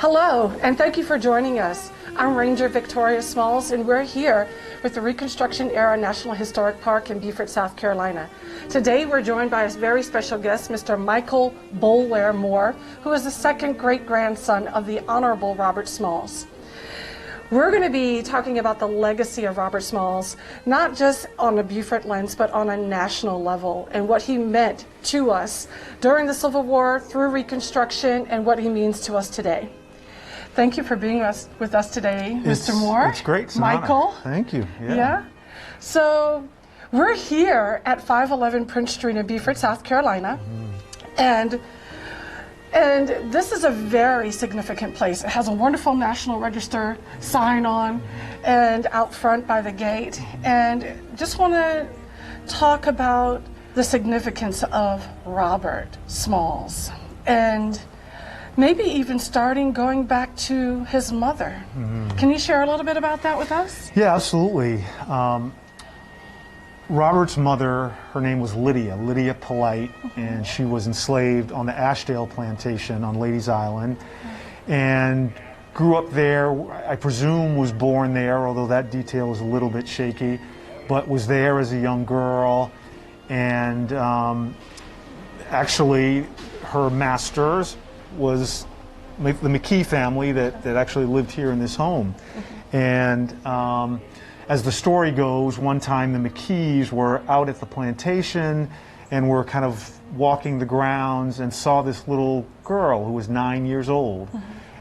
Hello, and thank you for joining us. I'm Ranger Victoria Smalls, and we're here with the Reconstruction Era National Historic Park in Beaufort, South Carolina. Today, we're joined by a very special guest, Mr. Michael Boulware Moore, who is the second great-grandson of the Honorable Robert Smalls. We're going to be talking about the legacy of Robert Smalls, not just on a Beaufort lens, but on a national level, and what he meant to us during the Civil War, through Reconstruction, and what he means to us today. Thank you for being with us today, Mr. Moore. It's great. It's Michael. Thank you. Yeah. So we're here at 511 Prince Street in Beaufort, South Carolina, and this is a very significant place. It has a wonderful National Register sign on and out front by the gate. And just want to talk about the significance of Robert Smalls, and maybe even going back to his mother. Can you share a little bit about that with us? Yeah, absolutely. Robert's mother, her name was Lydia Polite, and she was enslaved on the Ashdale plantation on Ladies Island, and grew up there. I presume was born there, although that detail is a little bit shaky, but was there as a young girl. And actually her masters was the McKee family that actually lived here in this home. And as the story goes, one time the McKees were out at the plantation and were kind of walking the grounds and saw this little girl who was 9 years old,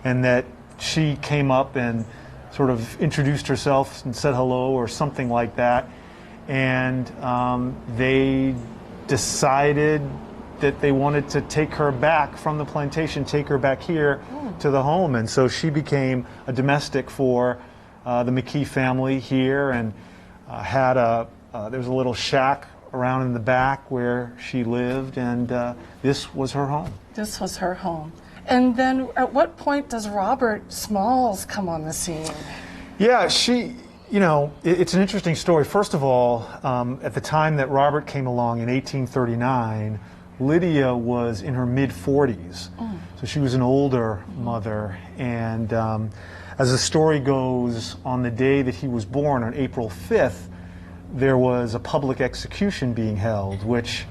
and that she came up and sort of introduced herself and said hello or something like that. And they decided that they wanted to take her back from the plantation, take her back here to the home. And so she became a domestic for the McKee family here, and had there's a little shack around in the back where she lived, and this was her home. This was her home. And then at what point does Robert Smalls come on the scene? Yeah, it's an interesting story. First of all, at the time that Robert came along in 1839, Lydia was in her mid-40s, so she was an older mother. And as the story goes, on the day that he was born, on April 5th, there was a public execution being held, which,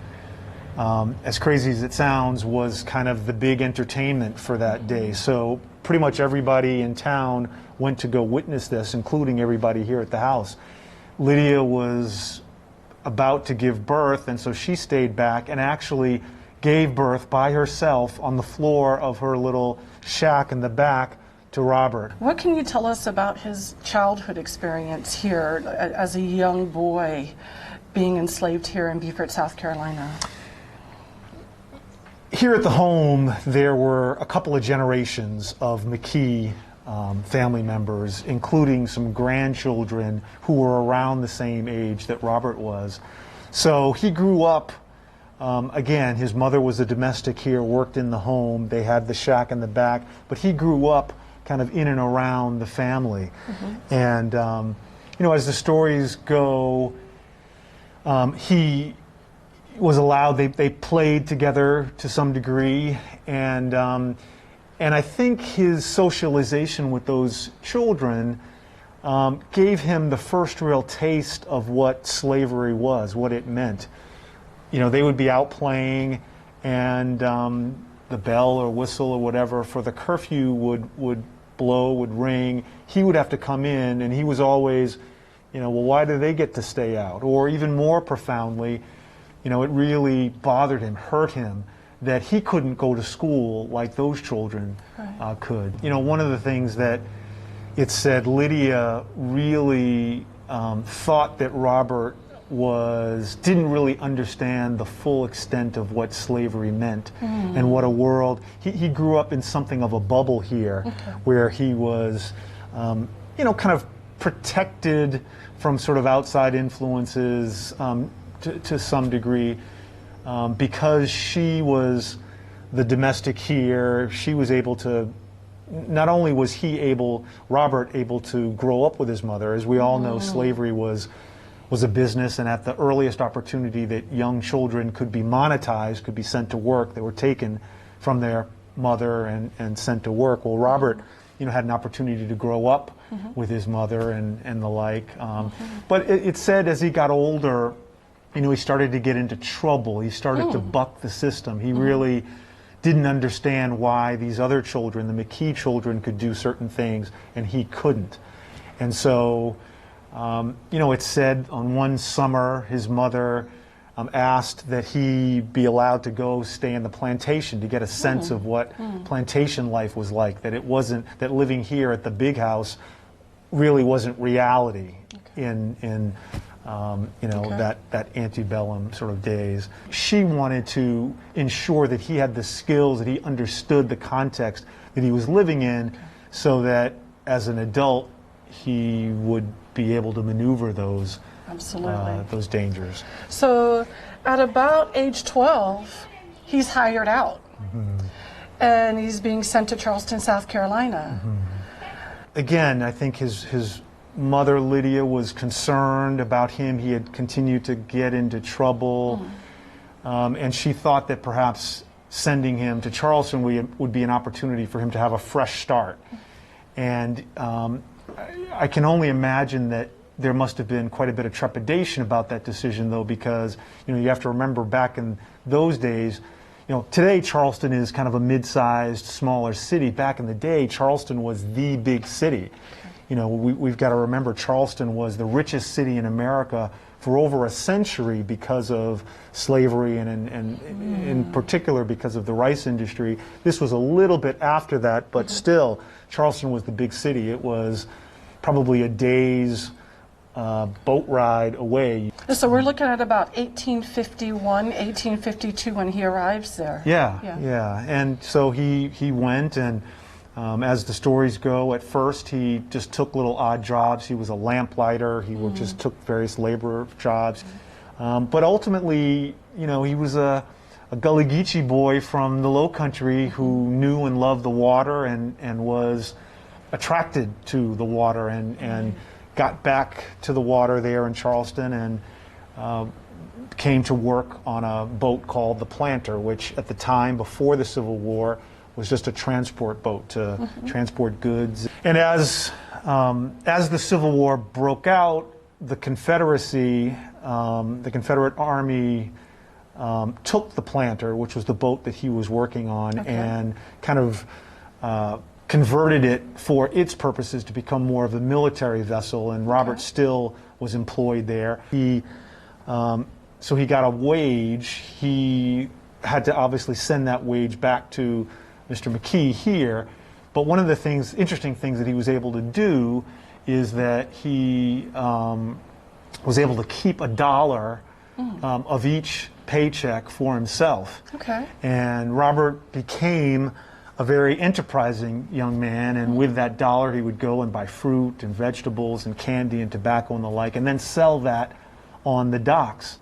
as crazy as it sounds, was kind of the big entertainment for that day. So pretty much everybody in town went to go witness this, including everybody here at the house. Lydia was about to give birth, and so she stayed back and actually gave birth by herself on the floor of her little shack in the back to Robert. What can you tell us about his childhood experience here as a young boy being enslaved here in Beaufort, South Carolina? Here at the home, there were a couple of generations of McKee family members, including some grandchildren who were around the same age that Robert was. So he grew up, again, his mother was a domestic here, worked in the home, they had the shack in the back, but he grew up kind of in and around the family. And, as the stories go, he was allowed, they played together to some degree, and I think his socialization with those children gave him the first real taste of what slavery was, what it meant. They would be out playing, and the bell or whistle or whatever for the curfew would blow, would ring. He would have to come in, and he was always, well, why do they get to stay out? Or even more profoundly, it really bothered him, hurt him, that he couldn't go to school like those children could. One of the things that it said, Lydia really thought that Robert didn't really understand the full extent of what slavery meant and what a world. He grew up in something of a bubble here, where he was, kind of protected from sort of outside influences to some degree, because she was the domestic here. She was able to, not only was Robert able to grow up with his mother. As we all know, slavery was a business, and at the earliest opportunity that young children could be monetized, could be sent to work, they were taken from their mother and sent to work. Well, Robert, had an opportunity to grow up with his mother and the like. But it said as he got older, he started to get into trouble. He started to buck the system. He really didn't understand why these other children, the McKee children, could do certain things and he couldn't. And so, it said on one summer his mother asked that he be allowed to go stay in the plantation to get a sense of what plantation life was like, that it wasn't, that living here at the big house really wasn't reality in that antebellum sort of days. She wanted to ensure that he had the skills, that he understood the context that he was living in, so that as an adult he would be able to maneuver those those dangers. So at about age 12, he's hired out, and he's being sent to Charleston, South Carolina. Again, I think his mother, Lydia, was concerned about him. He had continued to get into trouble, and she thought that perhaps sending him to Charleston would be an opportunity for him to have a fresh start. And I can only imagine that there must have been quite a bit of trepidation about that decision, though, because you have to remember back in those days, today Charleston is kind of a mid-sized, smaller city. Back in the day, Charleston was the big city. We've got to remember Charleston was the richest city in America for over a century because of slavery and in particular because of the rice industry. This was a little bit after that, but still, Charleston was the big city. It was probably a day's boat ride away. So we're looking at about 1851, 1852 when he arrives there. Yeah. And so he went, and as the stories go, at first he just took little odd jobs. He was a lamplighter. He just took various labor jobs. But ultimately, he was a Gullah Geechee boy from the Low Country who knew and loved the water and was attracted to the water and got back to the water there in Charleston and came to work on a boat called the Planter, which at the time, before the Civil War, was just a transport boat to transport goods. And as the Civil War broke out, the Confederacy, the Confederate Army took the Planter, which was the boat that he was working on, and kind of converted it for its purposes to become more of a military vessel, and Robert still was employed there. So he got a wage. He had to obviously send that wage back to Mr. McKee here, but one of the interesting things that he was able to do is that he was able to keep $1 of each paycheck for himself. And Robert became a very enterprising young man, and with that $1 he would go and buy fruit and vegetables and candy and tobacco and the like, and then sell that on the docks.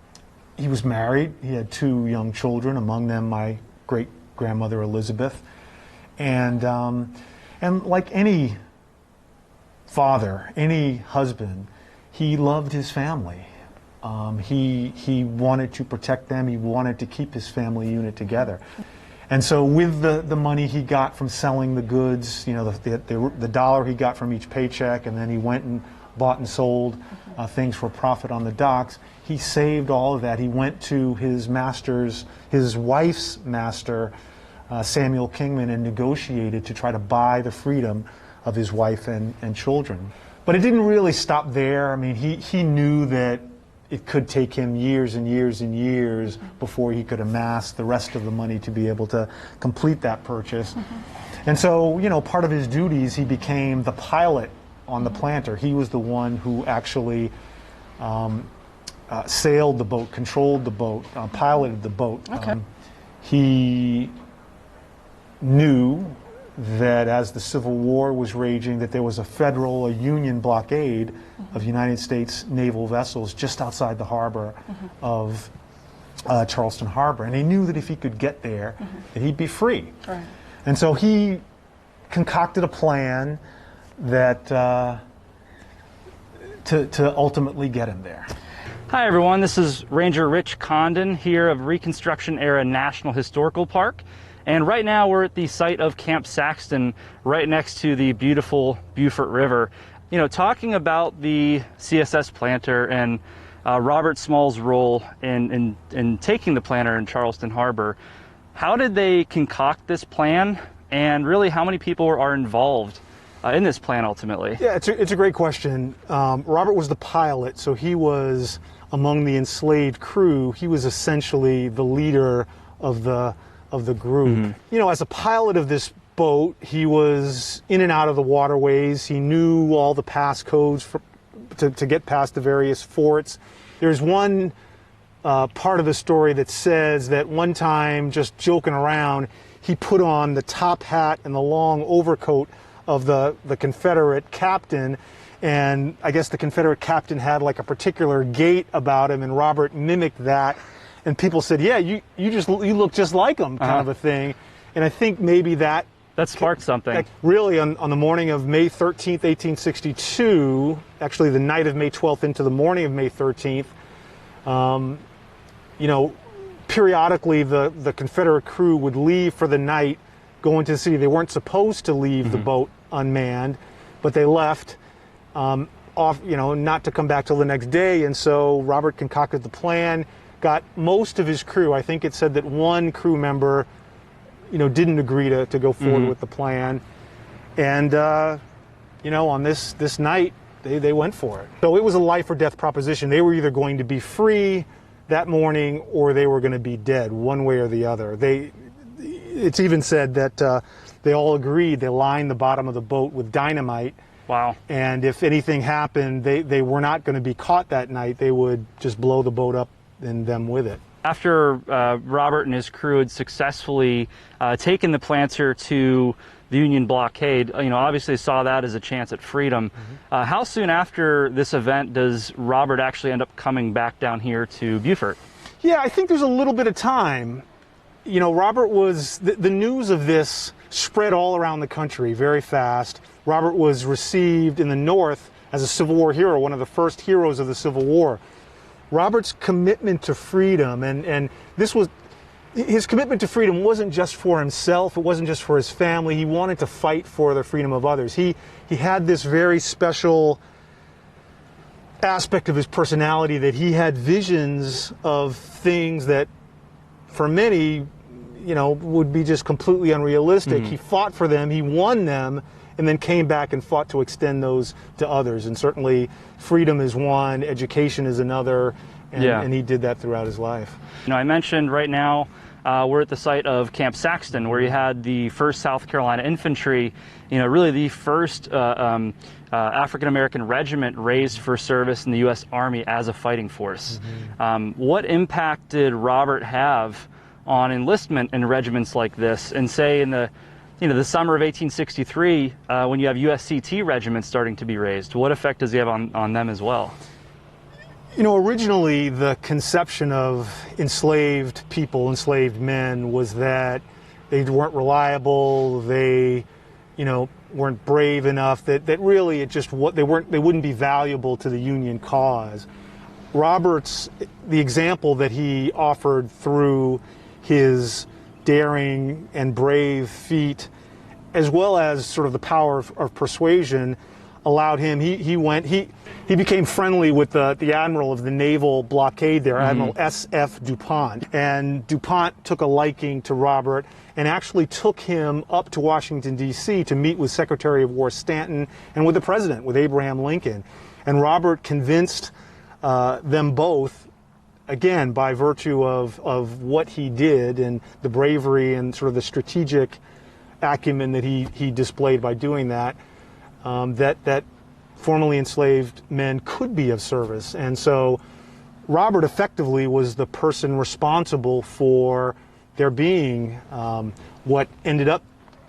He was married. He had 2 young children, among them my great-grandmother Elizabeth. And like any father, any husband, he loved his family. He wanted to protect them. He wanted to keep his family unit together. And so with the money he got from selling the goods, the $1 he got from each paycheck, and then he went and bought and sold things for profit on the docks, he saved all of that. He went to his wife's master, Samuel Kingman, and negotiated to try to buy the freedom of his wife and children. But it didn't really stop there. I mean, he knew that it could take him years and years and years before he could amass the rest of the money to be able to complete that purchase. And so, part of his duties, he became the pilot on the Planter. He was the one who actually sailed the boat, controlled the boat, piloted the boat. He knew that as the Civil War was raging, that there was a Union blockade of United States naval vessels just outside the harbor of Charleston Harbor. And he knew that if he could get there, that he'd be free. And so he concocted a plan that to ultimately get him there. Hi everyone, this is Ranger Rich Condon here of Reconstruction Era National Historical Park. And right now we're at the site of Camp Saxton, right next to the beautiful Beaufort River. You know, talking about the CSS planter and Robert Small's role in taking the planter in Charleston Harbor, how did they concoct this plan, and really how many people are involved in this plan ultimately? Yeah, it's a great question. Robert was the pilot, so he was among the enslaved crew. He was essentially the leader of the group. Mm-hmm. You know, as a pilot of this boat, he was in and out of the waterways. He knew all the passcodes to get past the various forts. There's one part of the story that says that one time, just joking around, he put on the top hat and the long overcoat of the Confederate captain, and I guess the Confederate captain had like a particular gait about him, and Robert mimicked that, and people said, yeah, you look just like him, kind of a thing. And I think maybe that sparked something. Really, on the morning of May 13th, 1862, actually the night of May 12th into the morning of May 13th, you know, periodically the Confederate crew would leave for the night, go into the city. They weren't supposed to leave the boat unmanned, but they left off, you know, not to come back till the next day. And so Robert concocted the plan, got most of his crew. I think it said that one crew member, you know, didn't agree to go forward with the plan. And, you know, on this night, they went for it. So it was a life or death proposition. They were either going to be free that morning or they were going to be dead, one way or the other. It's even said that they all agreed. They lined the bottom of the boat with dynamite. Wow. And if anything happened, they were not going to be caught that night. They would just blow the boat up and them with it. After Robert and his crew had successfully taken the planter to the Union blockade, you know, obviously saw that as a chance at freedom. How soon after this event does Robert actually end up coming back down here to Beaufort? Yeah, I think there's a little bit of time. You know, Robert was, the news of this spread all around the country very fast. Robert was received in the North as a Civil War hero, one of the first heroes of the Civil War. Robert's commitment to freedom, and this was, his commitment to freedom wasn't just for himself, it wasn't just for his family. He wanted to fight for the freedom of others. He had this very special aspect of his personality that he had visions of things that for many, you know, would be just completely unrealistic. He fought for them, he won them, and then came back and fought to extend those to others. And certainly freedom is one, education is another, and he did that throughout his life. You know, I mentioned right now we're at the site of Camp Saxton, where you had the 1st South Carolina Infantry, you know, really the first African-American regiment raised for service in the U.S. Army as a fighting force. What impact did Robert have on enlistment in regiments like this, and say in the summer of 1863, when you have USCT regiments starting to be raised? What effect does he have on them as well? You know, originally the conception of enslaved people, enslaved men, was that they weren't reliable, they, you know, weren't brave enough, that really it just, they wouldn't be valuable to the Union cause. Robert's, the example that he offered through his daring and brave feat, as well as sort of the power of persuasion, allowed him, he became friendly with the admiral of the naval blockade there, Admiral S.F. DuPont. And DuPont took a liking to Robert and actually took him up to Washington, D.C. to meet with Secretary of War Stanton and with the President, with Abraham Lincoln. And Robert convinced them both, again, by virtue of what he did and the bravery and sort of the strategic acumen that he displayed by doing that, that formerly enslaved men could be of service. And so Robert effectively was the person responsible for there being what ended up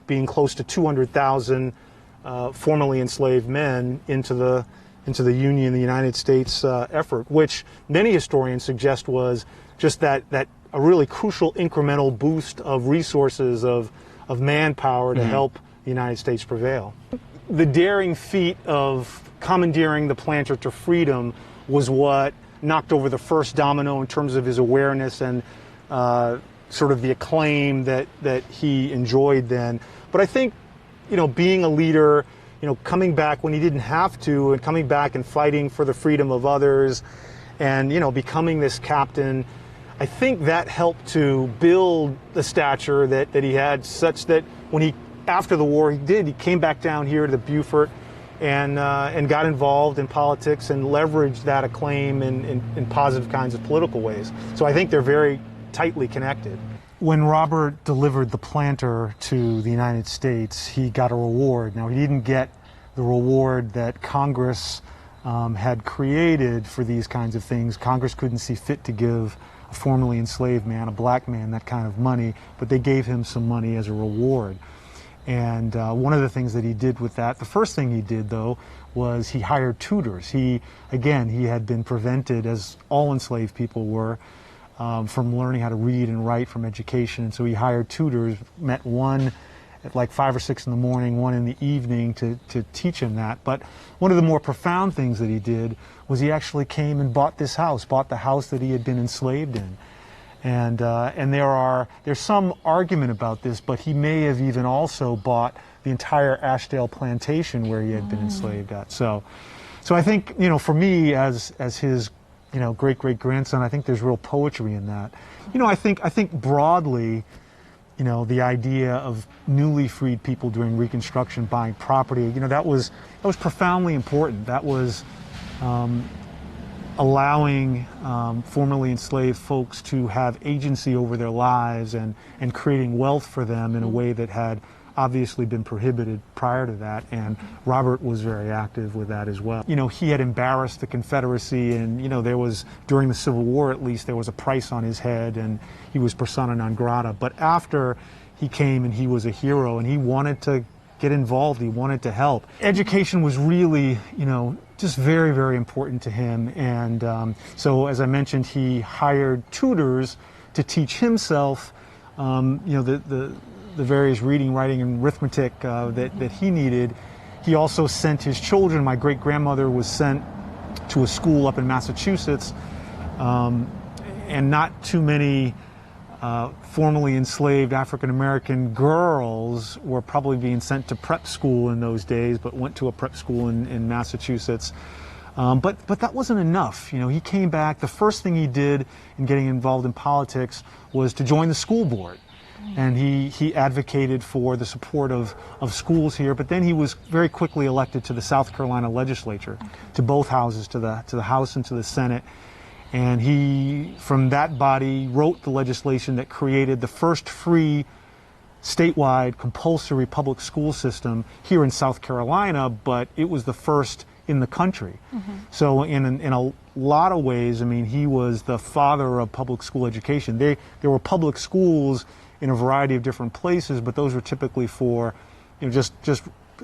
being close to 200,000 formerly enslaved men into the Union, the United States effort, which many historians suggest was just that a really crucial incremental boost of resources, of manpower to help the United States prevail. The daring feat of commandeering the planter to freedom was what knocked over the first domino in terms of his awareness and sort of the acclaim that he enjoyed then. But I think, being a leader, coming back when he didn't have to, and coming back and fighting for the freedom of others, and, becoming this captain, I think that helped to build the stature that he had, such that when after the war, he came back down here to the Beaufort and got involved in politics and leveraged that acclaim in positive kinds of political ways. So I think they're very tightly connected. When Robert delivered the planter to the United States, he got a reward. Now, he didn't get the reward that Congress had created for these kinds of things. Congress couldn't see fit to give a formerly enslaved man, a black man, that kind of money, but they gave him some money as a reward. And one of the things that he did with that, the first thing he did, though, was he hired tutors. He had been prevented, as all enslaved people were, from learning how to read and write, from education. And so he hired tutors, met one at like 5 or 6 in the morning, one in the evening to teach him that. But one of the more profound things that he did was he actually came and bought this house, bought the house that he had been enslaved in. And there's some argument about this, but he may have even also bought the entire Ashdale plantation where he had been enslaved at. So I think, for me as his, great-great-grandson, I think there's real poetry in that. I think broadly, the idea of newly freed people during Reconstruction buying property, that was profoundly important. That was allowing formerly enslaved folks to have agency over their lives and creating wealth for them in a way that had obviously been prohibited prior to that, and Robert was very active with that as well. He had embarrassed the Confederacy, and there was, during the Civil War at least, there was a price on his head, and he was persona non grata. But after he came and he was a hero, and he wanted to get involved, he wanted to help. Education was really, just very, very important to him, and so as I mentioned, he hired tutors to teach himself, the various reading, writing, and arithmetic that he needed. He also sent his children. My great-grandmother was sent to a school up in Massachusetts, and not too many formerly enslaved African-American girls were probably being sent to prep school in those days, but went to a prep school in Massachusetts. But that wasn't enough. He came back. The first thing he did in getting involved in politics was to join the school board. And he advocated for the support of schools here, but then he was very quickly elected to the South Carolina legislature, to both houses, to the House and to the Senate. And he, from that body, wrote the legislation that created the first free statewide compulsory public school system here in South Carolina, but it was the first in the country. So in a lot of ways, he was the father of public school education. There were public schools in a variety of different places, but those were typically for, just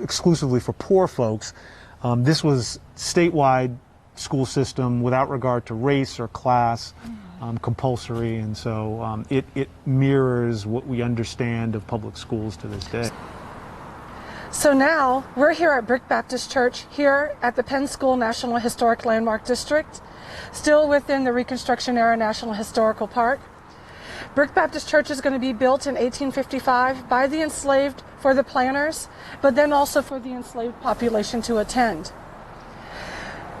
exclusively for poor folks. This was statewide school system without regard to race or class, compulsory, and so it mirrors what we understand of public schools to this day. So now we're here at Brick Baptist Church here at the Penn School National Historic Landmark District, still within the Reconstruction era National Historical Park. Brick Baptist Church is going to be built in 1855 by the enslaved for the planters, but then also for the enslaved population to attend.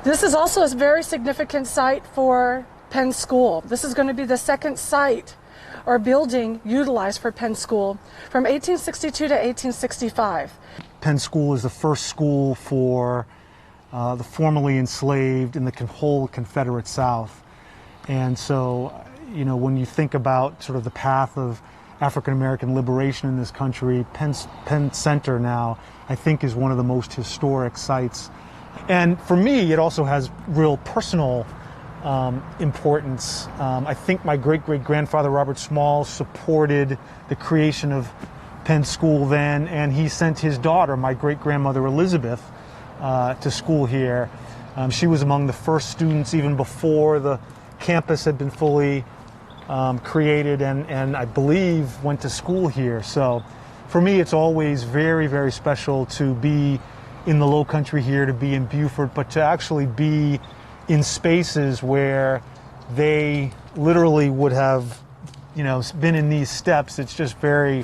This is also a very significant site for Penn School. This is going to be the second site or building utilized for Penn School from 1862 to 1865. Penn School is the first school for the formerly enslaved in the whole Confederate South. And so, when you think about sort of the path of African-American liberation in this country, Penn Center now, I think, is one of the most historic sites. And for me, it also has real personal importance. I think my great-great-grandfather, Robert Small, supported the creation of Penn School then, and he sent his daughter, my great-grandmother Elizabeth, to school here. She was among the first students even before the campus had been fully created, and I believe went to school here. So for me, it's always very, very special to be in the Low Country here, to be in Beaufort, but to actually be in spaces where they literally would have, been in these steps, it's just very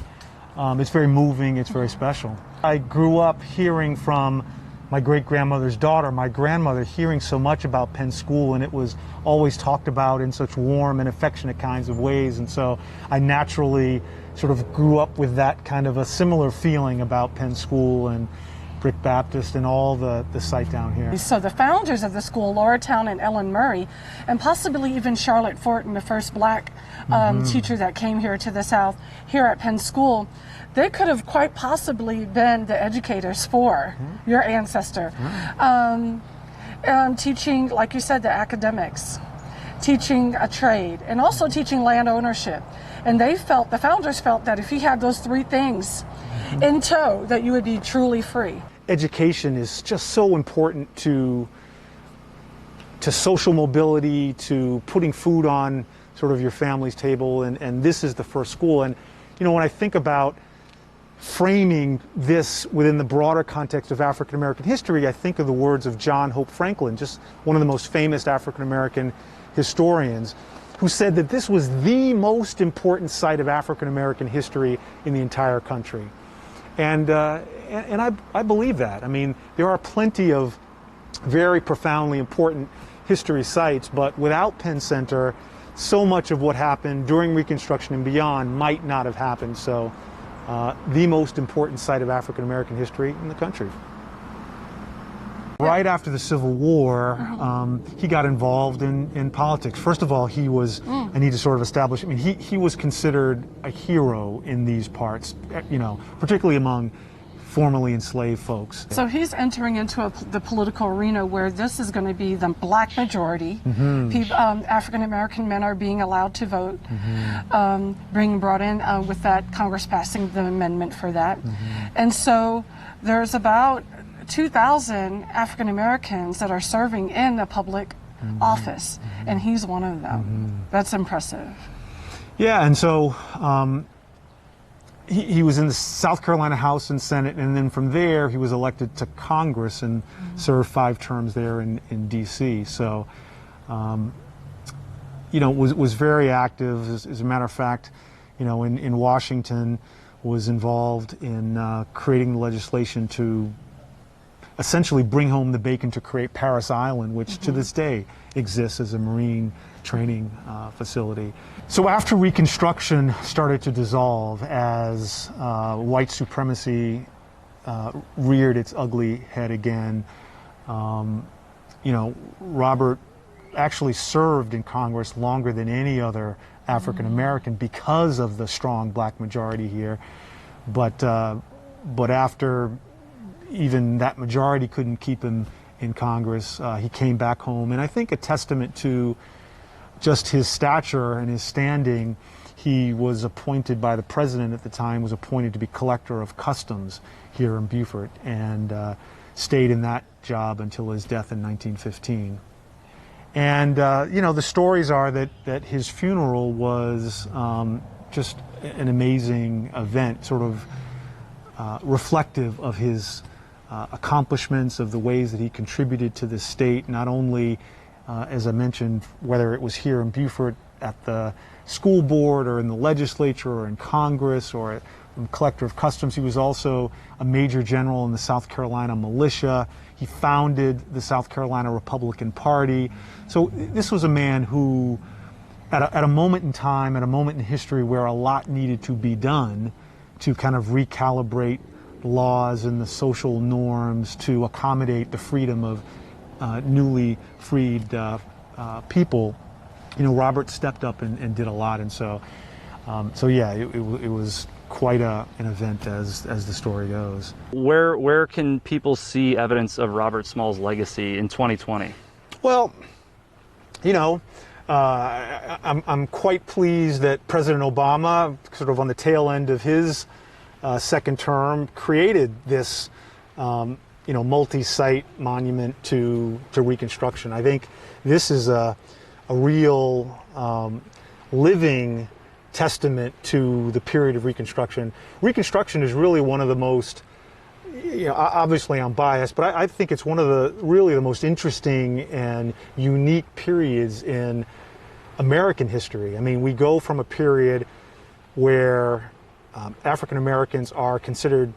moving, it's very special. I grew up hearing from my great-grandmother's daughter, my grandmother, hearing so much about Penn School, and it was always talked about in such warm and affectionate kinds of ways, and so I naturally sort of grew up with that kind of a similar feeling about Penn School and Brick Baptist and all the site down here. So the founders of the school, Laura Town and Ellen Murray, and possibly even Charlotte Fortin, the first black teacher that came here to the South, here at Penn School, they could have quite possibly been the educators for your ancestor. Teaching, like you said, the academics, teaching a trade, and also teaching land ownership. And the founders felt that if you had those three things in tow, that you would be truly free. Education is just so important to social mobility, to putting food on sort of your family's table, and this is the first school. And when I think about framing this within the broader context of African American history, I think of the words of John Hope Franklin, just one of the most famous African American historians, who said that this was the most important site of African American history in the entire country. And I believe that. I mean, there are plenty of very profoundly important history sites, but without Penn Center, so much of what happened during Reconstruction and beyond might not have happened. So, the most important site of African American history in the country. Right after the Civil War, he got involved in politics. First of all, he was, I need to sort of establish, I mean, he was considered a hero in these parts, particularly among formerly enslaved folks. So he's entering into the political arena where this is going to be the black majority. African American men are being allowed to vote, being brought in with that Congress passing the amendment for that. And so there's about 2,000 African Americans that are serving in the public office, and he's one of them. That's impressive. Yeah, and so he was in the South Carolina House and Senate, and then from there he was elected to Congress and served 5 terms there in D.C. So, was very active. As a matter of fact, in Washington, was involved in creating the legislation to essentially bring home the bacon to create Parris Island, which to this day exists as a Marine training facility. So after Reconstruction started to dissolve, as white supremacy reared its ugly head again, Robert actually served in Congress longer than any other African American because of the strong black majority here. But after even that majority couldn't keep him in Congress, he came back home. And I think a testament to just his stature and his standing, he was appointed by the president at the time, was appointed to be collector of customs here in Beaufort, and stayed in that job until his death in 1915. And, the stories are that his funeral was just an amazing event, sort of reflective of his accomplishments, of the ways that he contributed to the state, not only, as I mentioned, whether it was here in Beaufort at the school board or in the legislature or in Congress or collector of customs. He was also a major general in the South Carolina militia. He founded the South Carolina Republican Party. So this was a man who, at a moment in time, at a moment in history where a lot needed to be done to kind of recalibrate laws and the social norms to accommodate the freedom of newly freed people, Robert stepped up and did a lot. And so yeah, it was quite an event as the story goes. Where can people see evidence of Robert Small's legacy in 2020? Well, I'm quite pleased that President Obama, sort of on the tail end of his second term, created this multi-site monument to Reconstruction. I think this is a real living testament to the period of Reconstruction. Reconstruction is really one of the most, obviously I'm biased, but I think it's one of the really the most interesting and unique periods in American history. I mean, we go from a period where African Americans are considered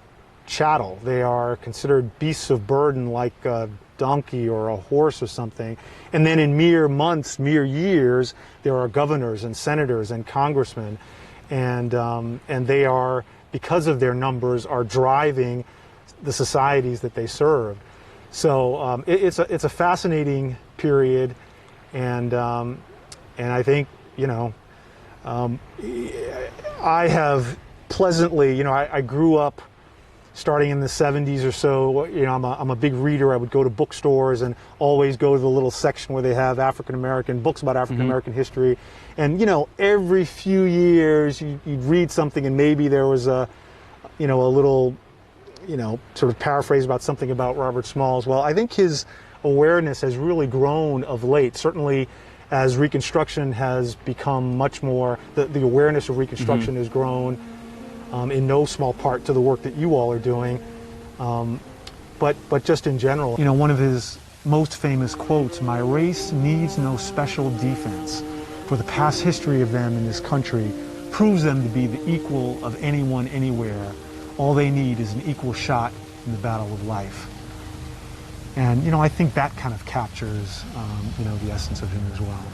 chattel. They are considered beasts of burden like a donkey or a horse or something. And then in mere months, mere years, there are governors and senators and congressmen. And they are, because of their numbers, are driving the societies that they serve. So it's a fascinating period. And I think, you know, I have pleasantly, you know, I grew up starting in the 70s or so. You know, I'm a big reader. I would go to bookstores and always go to the little section where they have African-American books about African-American history. And, you know, every few years you'd read something and maybe there was a, you know, a little, you know, sort of paraphrase about something about Robert Smalls. Well, I think his awareness has really grown of late. Certainly as Reconstruction has become much more, the awareness of Reconstruction has grown in no small part to the work that you all are doing, but just in general. You know, one of his most famous quotes, "My race needs no special defense, for the past history of them in this country proves them to be the equal of anyone anywhere. All they need is an equal shot in the battle of life." And, you know, I think that kind of captures, you know, the essence of him as well.